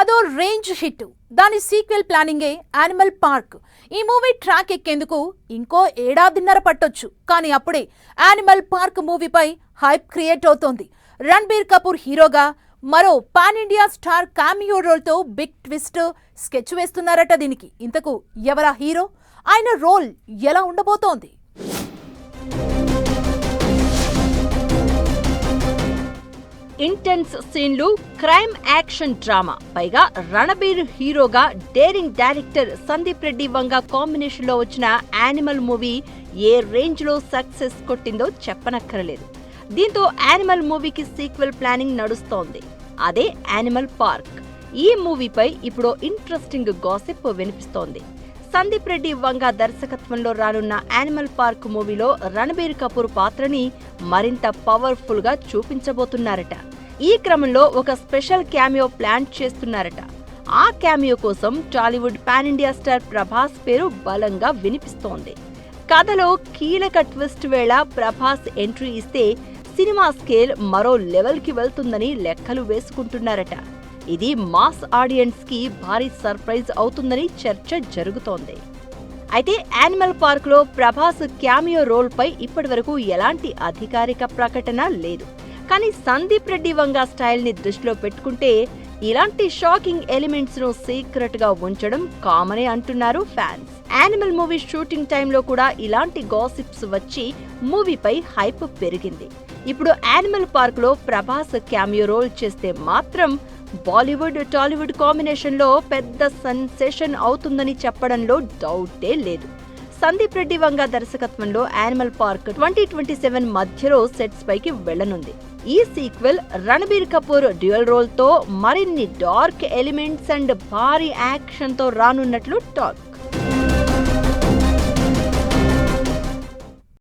అదో range hit. దాని sequel ప్లానింగే యానిమల్ పార్క్. ఈ మూవీ ట్రాక్ ఎక్కేందుకు ఇంకో ఏడాదిన్నర పట్టొచ్చు. కానీ అప్పుడే యానిమల్ పార్క్ మూవీపై హైప్ క్రియేట్ అవుతోంది. రణబీర్ కపూర్ హీరోగా మరో పాన్ ఇండియా స్టార్ కామియో రోల్తో బిగ్ ట్విస్ట్ స్కెచ్ వేస్తున్నారట దీనికి. ఇంతకు ఎవరా హీరో? ఆయన రోల్ ఎలా ఉండబోతోంది? ఇంటెన్స్ సీన్లు, క్రైమ్ యాక్షన్ డ్రామా, పైగా రణబీర్ హీరోగా daring director Sandeep Reddy Vanga combination లో వచ్చిన యానిమల్ మూవీ ఏ రేంజ్ లో సక్సెస్ కొట్టిందో చెప్పనక్కరలేదు. దీంతో యానిమల్ మూవీకి సీక్వెల్ ప్లానింగ్ నడుస్తోంది. అదే యానిమల్ పార్క్. ఈ మూవీపై ఇప్పుడు ఇంట్రెస్టింగ్ గాసిప్ వినిపిస్తోంది. సందీప్ రెడ్డి వంగ దర్శకత్వంలో రానున్న యానిమల్ పార్క్ మూవీలో రణబీర్ కపూర్ పాత్రని మరింత పవర్ఫుల్ గా చూపించబోతున్నారట. ఈ క్రమంలో ఒక స్పెషల్ క్యామియో ప్లాన్ చేస్తున్నారట. ఆ క్యామియో కోసం Tollywood pan India star Prabhas పేరు బలంగా వినిపిస్తోంది. కథలో కీలక ట్విస్ట్ వేళ ప్రభాస్ ఎంట్రీ ఇస్తే సినిమా స్కేల్ మరో లెవెల్ కి వెళ్తుందని లెక్కలు వేసుకుంటున్నారట. ఇది మాస్ ఆడియన్స్ కి భారీ సర్ప్రైజ్ అవుతుందని చర్చ జరుగుతోంది. అయితే యానిమల్ పార్క్ లో ప్రభాస్ క్యామియో రోల్ పై ఇప్పటివరకు ఎలాంటి అధికారిక ప్రకటన లేదు. కానీ సందీప్ రెడ్డి వంగ స్టైల్ ని దృష్టిలో పెట్టుకుంటే ఇలాంటి షాకింగ్ ఎలిమెంట్స్ ను సీక్రెట్ గా ఉంచడం కామనే అంటున్నారు ఫ్యాన్స్. యానిమల్ మూవీ షూటింగ్ టైంలో కూడా ఇలాంటి గాసిప్స్ వచ్చి మూవీపై హైప్ పెరిగింది. ఇప్పుడు యానిమల్ పార్క్ లో ప్రభాస్ క్యామియో రోల్ చేస్తే మాత్రం బాలీవుడ్ టాలీవుడ్ కాంబినేషన్ లో పెద్ద సెన్సేషన్ అవుతుందని చెప్పడంలో డౌటే లేదు. సందీప్ రెడ్డి వంగ దర్శకత్వంలో యానిమల్ పార్క్ 2027 మధ్యలో సెట్స్ పైకి వెళ్లనుంది. ఈ sequel Ranbir Kapoor dual role తో మరిన్ని డార్క్ ఎలిమెంట్స్ అండ్ భారీ యాక్షన్ తో రానున్నట్లు టాక్.